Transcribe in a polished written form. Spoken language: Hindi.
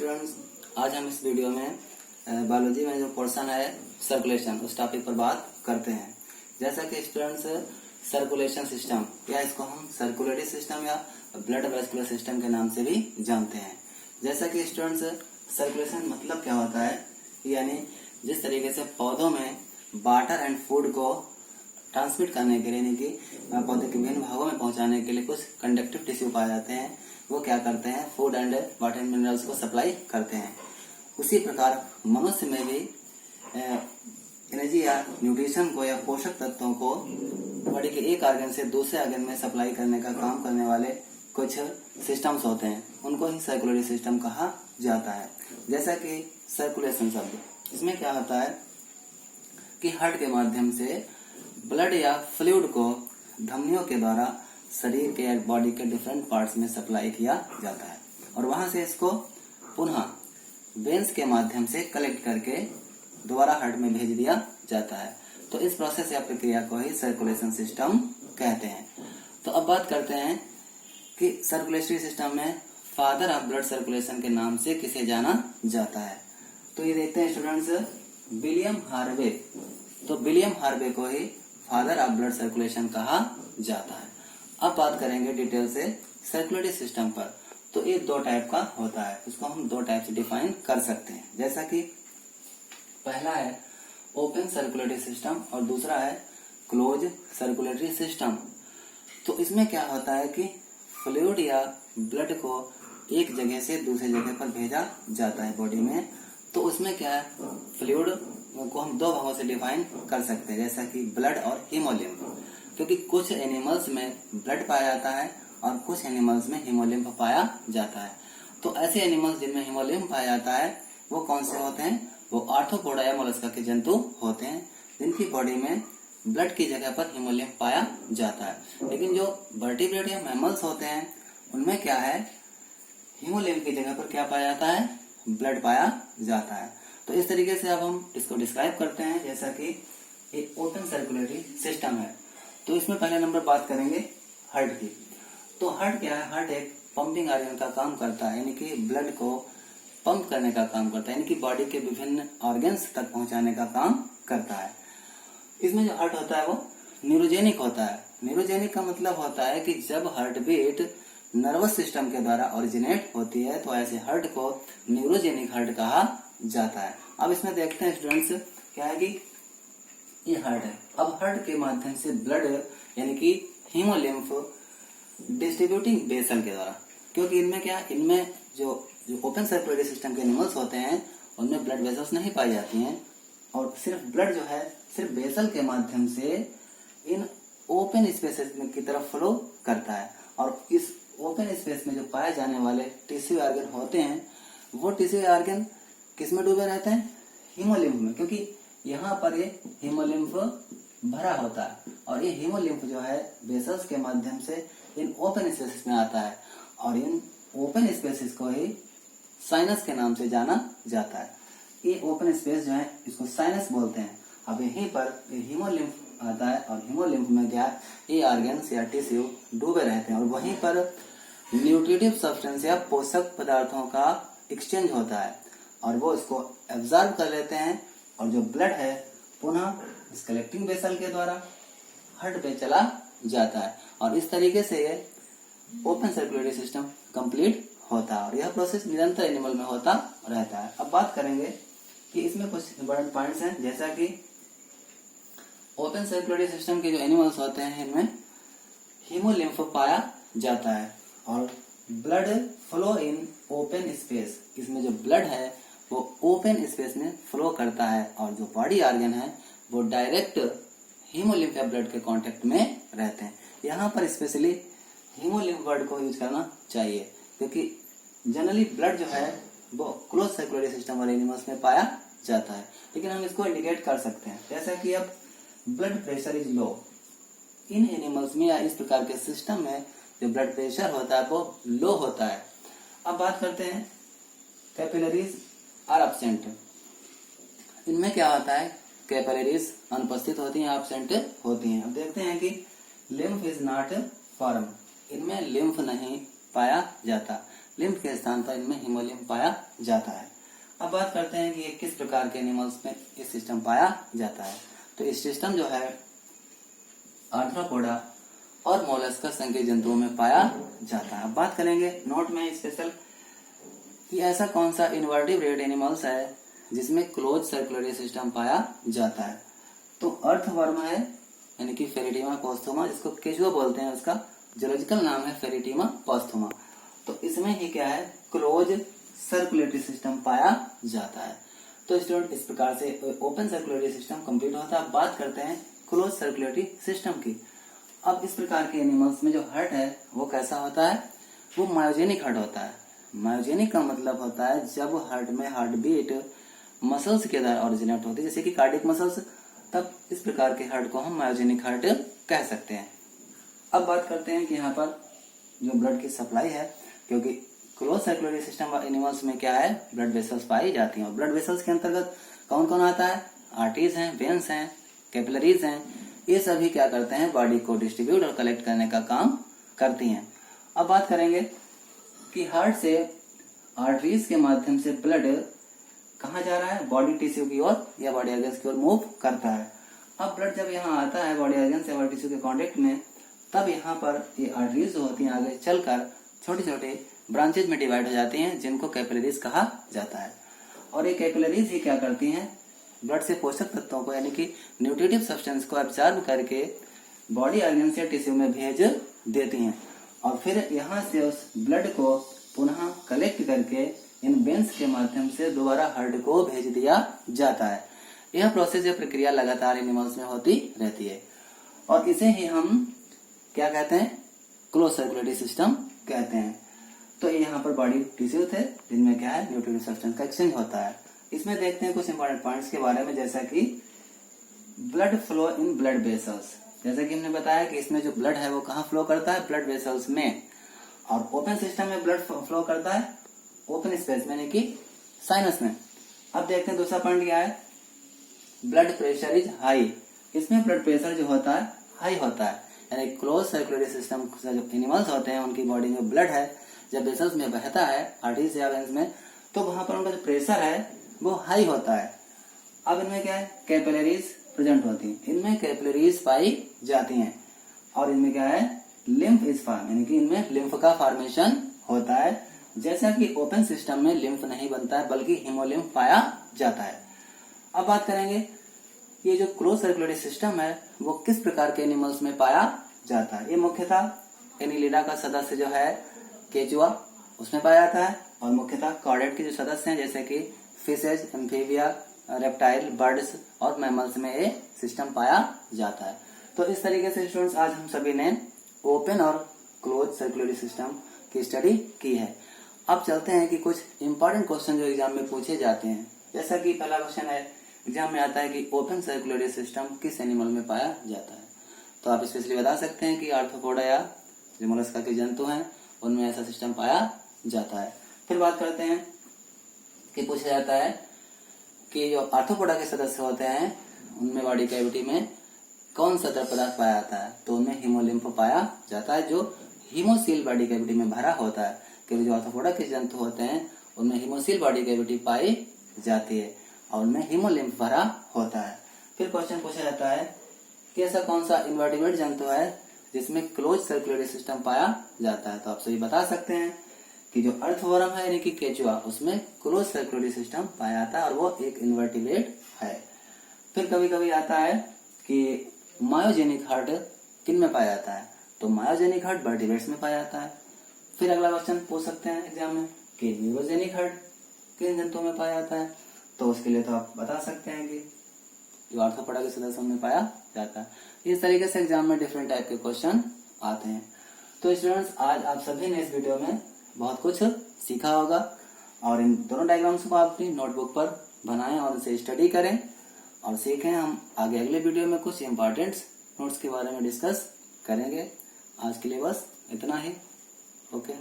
स्टूडेंट्स, आज हम इस वीडियो में बायोलॉजी में जो पोर्शन है सर्कुलेशन उस टॉपिक पर बात करते हैं। जैसा कि स्टूडेंट्स सर्कुलेशन सिस्टम या इसको हम सर्कुलेटरी सिस्टम या ब्लड वेस्कुलर सिस्टम के नाम से भी जानते हैं। जैसा कि स्टूडेंट्स सर्कुलेशन मतलब क्या होता है, यानी जिस तरीके से पौधों में वाटर एंड फूड को ट्रांसमिट करने के लिए, यानी कि पौधे के विभिन्न भागों में पहुंचाने के लिए कुछ कंडक्टिव टिश्यू पाए जाते हैं, वो क्या करते हैं, food and water and minerals को सप्लाई करते हैं। उसी प्रकार मनुष्य में भी एनर्जी या न्यूट्रिशन को या पोषक तत्वों को बॉडी के एक ऑर्गन से दूसरे ऑर्गन में सप्लाई करने का काम करने वाले कुछ सिस्टम्स होते हैं, उनको ही सर्कुलेटरी सिस्टम कहा जाता है। जैसा कि सर्कुलेशन शब्द, इसमें क्या होता है कि हार्ट के माध्यम से ब्लड या फ्लूइड को धमनियों के द्वारा शरीर के या बॉडी के डिफरेंट पार्ट्स में सप्लाई किया जाता है और वहां से इसको पुनः वेन्स के माध्यम से कलेक्ट करके दोबारा हार्ट में भेज दिया जाता है। तो इस प्रोसेस या प्रक्रिया को ही सर्कुलेशन सिस्टम कहते हैं। तो अब बात करते हैं कि सर्कुलेटरी सिस्टम में फादर ऑफ ब्लड सर्कुलेशन के नाम से किसे जाना जाता है। तो ये देखते हैं स्टूडेंट्स, विलियम हार्वे। तो विलियम हार्वे को ही फादर ऑफ ब्लड सर्कुलेशन कहा जाता है। अब बात करेंगे डिटेल से सर्कुलेटरी सिस्टम पर। तो ये दो टाइप का होता है, इसको हम दो टाइप से डिफाइन कर सकते हैं। जैसा कि पहला है ओपन सर्कुलेटरी सिस्टम और दूसरा है क्लोज सर्कुलेटरी सिस्टम। तो इसमें क्या होता है कि फ्लूइड या ब्लड को एक जगह से दूसरी जगह पर भेजा जाता है बॉडी में। तो उसमें क्या है, फ्लूइड को हम दो भागों से डिफाइन कर सकते हैं, जैसा कि ब्लड और हीमोलिम्फ। क्योंकि कुछ एनिमल्स में ब्लड पाया जाता है और कुछ एनिमल्स में हीमोलिम्फ पाया जाता है। तो ऐसे एनिमल्स जिनमें हीमोलिम्फ पाया जाता है वो कौन से होते हैं, वो आर्थ्रोपोडा या मोलस्का के जंतु होते हैं, जिनकी बॉडी में ब्लड की जगह पर हीमोलिम्फ पाया जाता है। लेकिन जो वर्टिब्रेट या मैमल्स होते हैं उनमें क्या है, हीमोलिम्फ की जगह पर क्या पाया जाता है, ब्लड पाया जाता है। तो इस तरीके से अब हम इसको डिस्क्राइब करते हैं। जैसा कि एक ओपन सर्कुलेटरी सिस्टम है, तो इसमें पहले नंबर बात करेंगे हार्ट की। तो हार्ट क्या है, हार्ट एक पंपिंग ऑर्गन का काम करता है, यानी कि ब्लड को पंप करने का काम करता है, यानी कि बॉडी के विभिन्न ऑर्गन्स तक पहुंचाने का काम करता है। इसमें जो हार्ट होता है वो न्यूरोजेनिक होता है। न्यूरोजेनिक का मतलब होता है कि जब हार्ट बीट नर्वस सिस्टम के द्वारा ओरिजिनेट होती है तो ऐसे हार्ट को न्यूरोजेनिक हार्ट कहा जाता है। अब इसमें देखते हैं स्टूडेंट्स, क्या है कि ये हार्ट है। अब हार्ट के माध्यम से ब्लड यानी कि हीमोलिम्फ डिस्ट्रीब्यूटिंग वेसल के द्वारा, क्योंकि इनमें क्या, इनमें जो ओपन सर्कुलेटरी सिस्टम के एनिमल्स होते हैं उनमें ब्लड वेसल्स नहीं पाई जाती हैं और सिर्फ ब्लड जो है सिर्फ वेसल के माध्यम से इन ओपन स्पेसेस में की तरफ फ्लो करता है। और इस ओपन स्पेस में जो पाए जाने वाले टिश्यू ऑर्गन होते हैं वो टिश्यू ऑर्गन किसमें डूबे रहते हैं, हीमोलिम्फ में, क्योंकि यहाँ पर ये हीमोलिम्फ भरा होता है और ये हीमोलिम्फ जो है वेसल्स के माध्यम से इन ओपन स्पेसेस में आता है और इन ओपन स्पेसेस को ही साइनस के नाम से जाना जाता है। ये ओपन स्पेस जो है इसको साइनस बोलते हैं। अब यहीं पर हीमोलिम्फ आता है और हीमोलिम्फ में क्या, ये ऑर्गन्स या टिश्यू डूबे रहते हैं और वहीं पर न्यूट्रिटिव सब्सटेंस या पोषक पदार्थों का एक्सचेंज होता है और वो इसको एब्जॉर्ब कर लेते हैं और जो ब्लड है पुनः इस कलेक्टिंग वेसल के द्वारा हार्ट पे चला जाता है और इस तरीके से ये ओपन सर्कुलेटरी सिस्टम कंप्लीट होता है और यह प्रोसेस निरंतर एनिमल में होता रहता है। अब बात करेंगे कि इसमें कुछ इंपॉर्टेंट पॉइंट्स हैं, जैसा कि ओपन सर्कुलेटरी सिस्टम के जो एनिमल्स होते हैं इनमें हीमोलिम्फ पाया जाता है और blood flow in open space. इसमें जो ब्लड है वो ओपन स्पेस में फ्लो करता है और जो बॉडी ऑर्गन है वो डायरेक्ट हीमोलिम्फ या ब्लड के कांटेक्ट में रहते हैं। यहाँ पर स्पेशली हीमोलिम्फ वर्ड को यूज करना चाहिए, क्योंकि जनरली ब्लड जो है वो क्लोज सर्कुलेटरी सिस्टम वाले एनिमल्स में पाया जाता है, लेकिन हम इसको इंडिकेट कर सकते हैं। जैसा कि अब blood pressure is low, in animals में या इस प्रकार के सिस्टम में जो ब्लड प्रेशर होता है वो लो होता है। अब बात करते हैं कैपिलरीज आर एब्सेंट। इनमें क्या होता है, कैपिलरीज अनुपस्थित होती हैं, एब्सेंट होती हैं। अब देखते हैं कि लिम्फ इज नॉट फॉर्म, इनमें लिम्फ नहीं पाया जाता। लिम्फ के स्थान पर इनमें हीमोलिम्फ पाया जाता है। अब बात करते हैं कि ये किस प्रकार के एनिमल्स में ये सिस्टम पाया जाता है। तो इस सिस्टम जो है आर्थ्रोपोडा और मोलस्कस संघ के जंतुओं में पाया जाता है। अब बात करेंगे नोट में स्पेशल कि ऐसा कौन सा इनवर्टिब्रेट एनिमल्स है जिसमें क्लोज सर्कुलेटरी सिस्टम पाया जाता है। तो अर्थवर्म है यानी कि फेरिटीमा पोस्थोमा, जिसको केचुआ बोलते हैं, उसका जूलॉजिकल नाम है फेरिटीमा पोस्थोमा। तो इसमें ही क्या है, क्लोज सर्कुलेटरी सिस्टम पाया जाता है। तो स्टूडेंट इस प्रकार से ओपन सर्कुलेटरी सिस्टम कंप्लीट होता है। अब बात करते हैं क्लोज सर्कुलेटरी सिस्टम की। अब इस प्रकार के एनिमल्स में जो हार्ट है वो कैसा होता है, वो मायोजेनिक हार्ट होता है। मायोजेनिक का मतलब होता है जब हार्ट में हार्ट बीट मसल्स के द्वारा ओरिजिनेट होती है, जैसे कि कार्डियक मसल्स, तब इस प्रकार के हार्ट को हम मायोजेनिक हार्ट कह सकते हैं। अब बात करते हैं कि यहाँ पर जो ब्लड की सप्लाई है, क्योंकि क्लोज सर्कुलेटरी सिस्टम एनिमल्स में क्या है, ब्लड वेसल्स पाई जाती हैं। और ब्लड वेसल्स के अंतर्गत कौन कौन आता है, आर्टरीज हैं, वेन्स हैं, कैपिलरीज हैं। ये सभी क्या करते हैं, बॉडी को डिस्ट्रीब्यूट और कलेक्ट करने का काम करती हैं। अब बात करेंगे कि हार्ट से आर्टरीज के माध्यम से ब्लड कहाँ जा रहा है, बॉडी टिश्यू की ओर या बॉडी ऑर्गन्स की ओर मूव करता है। अब ब्लड जब यहाँ आता है बॉडी ऑर्गन्स या बॉडी टिश्यू के कॉन्टेक्ट में, तब यहाँ पर ये आर्टरीज जो होती हैं आगे चलकर छोटे छोटे ब्रांचेज में डिवाइड हो जाती हैं, जिनको कैपिलरीज कहा जाता है। और ये कैपिलरीज ही क्या करती हैं, ब्लड से पोषक तत्वों को यानी कि न्यूट्रिटिव सब्सटेंस को एब्जॉर्ब करके बॉडी ऑर्गन्स या टिश्यू में भेज देती हैं। और फिर यहाँ से उस ब्लड को पुनः कलेक्ट करके इन वेन्स के माध्यम से दोबारा हार्ट को भेज दिया जाता है। यह प्रोसेस या प्रक्रिया लगातार एनिमल्स में होती रहती है और इसे ही हम क्या कहते हैं, क्लोज सर्कुलेटरी सिस्टम कहते हैं। तो यहाँ पर बॉडी टिश्यू थे जिनमें क्या है, न्यूट्रिटिव सब्सटेंस का एक्सचेंज होता है। इसमें देखते हैं कुछ इंपॉर्टेंट पॉइंट्स के बारे में, जैसा कि blood flow in blood vessels. जैसा कि हमने बताया कि इसमें जो ब्लड है वो कहाँ फ्लो करता है, ब्लड वेसल्स में। और ओपन सिस्टम में ब्लड फ्लो करता है ओपन स्पेस में, यानी कि साइनस में। अब देखते हैं दूसरा पॉइंट क्या है, ब्लड प्रेशर इज हाई। इसमें ब्लड प्रेशर जो होता है हाई होता है, यानी क्लोज सर्कुलेटरी सिस्टम से जो एनिमल्स होते हैं उनकी बॉडी में ब्लड है जब वेसल्स में बहता है आर्टरीज या वेन्स में, तो वहां पर उनका जो प्रेशर है वो हाई होता है। अब इनमें क्या है, कैपिलरीज प्रेजेंट होती हैं, इनमें कैपिलरीज पाई जाती हैं। और इनमें क्या है, लिम्फ इज फॉर्म, यानी कि इनमें लिम्फ का फॉर्मेशन होता है। जैसा कि ओपन सिस्टम में लिम्फ नहीं बनता है बल्कि हीमोलिम्फ पाया जाता है। अब बात करेंगे ये जो क्लोज सर्कुलेटरी सिस्टम है वो किस प्रकार के एनिमल्स में पाया जाता है। ये मुख्यतः एनिलिडा का सदस्य जो है केचुआ, उसमें पाया जाता है। और मुख्यतः कॉर्डेट के जो सदस्य हैं जैसे कि फिशेज, एम्फीबिया, रेप्टाइल, बर्ड्स और मैमल्स में ये सिस्टम पाया जाता है। तो इस तरीके से स्टूडेंट्स आज हम सभी ने ओपन और क्लोज सर्कुलेटरी सिस्टम की स्टडी की है। अब चलते हैं कि कुछ इंपॉर्टेंट क्वेश्चन जो एग्जाम में पूछे जाते हैं। जैसा कि पहला क्वेश्चन है एग्जाम में आता है कि ओपन सर्कुलेटरी सिस्टम किस एनिमल में पाया जाता है। तो आप स्पेशली बता सकते हैं कि आर्थ्रोपोडा या जो मोलस्का के जंतु हैं उनमें ऐसा सिस्टम पाया जाता है। फिर बात करते हैं कि पूछा जाता है कि जो आर्थ्रोपोडा के सदस्य होते हैं उनमें बॉडी कैविटी में कौन सा तरल पदार्थ पाया जाता है। तो उनमें हीमोलिम्फ पाया जाता है जो हीमोसील बॉडी कैविटी में भरा होता है, क्योंकि जो आर्थ्रोपोडा के जंतु होते हैं उनमें हीमोसील बॉडी कैविटी पाई जाती है और उनमें हीमोलिम्फ भरा होता है। फिर क्वेश्चन पूछा जाता है कि ऐसा कौन सा इनवर्टिब्रेट जंतु है जिसमें क्लोज सर्कुलेटरी सिस्टम पाया जाता है। तो आप सभी बता सकते हैं कि जो अर्थवर्म है यानी कि केचुआ, उसमें क्लोज सर्कुलेटरी सिस्टम पाया जाता है और वो एक इनवर्टिब्रेट है। फिर कभी कभी आता है कि मायोजेनिक हार्ट किन में पाया जाता है। तो मायोजेनिक हार्ट वर्टिब्रेट्स में पाया जाता है। फिर अगला क्वेश्चन पूछ सकते हैं एग्जाम में कि न्यूरोजेनिक हार्ट किन जंतुओं में पाया जाता है। तो उसके लिए तो आप बता सकते हैं कि जो आर्थ्रोपोडा के सदस्य में पाया जाता है। इस तरीके से एग्जाम में डिफरेंट टाइप के क्वेश्चन आते हैं। तो स्टूडेंट्स आज आप सभी ने इस वीडियो में बहुत कुछ सीखा होगा और इन दोनों डायग्राम्स को आप अपनी नोटबुक पर बनाएं और इसे स्टडी करें और सीखें। हम आगे अगले वीडियो में कुछ इंपॉर्टेंट नोट्स के बारे में डिस्कस करेंगे। आज के लिए बस इतना ही। ओके।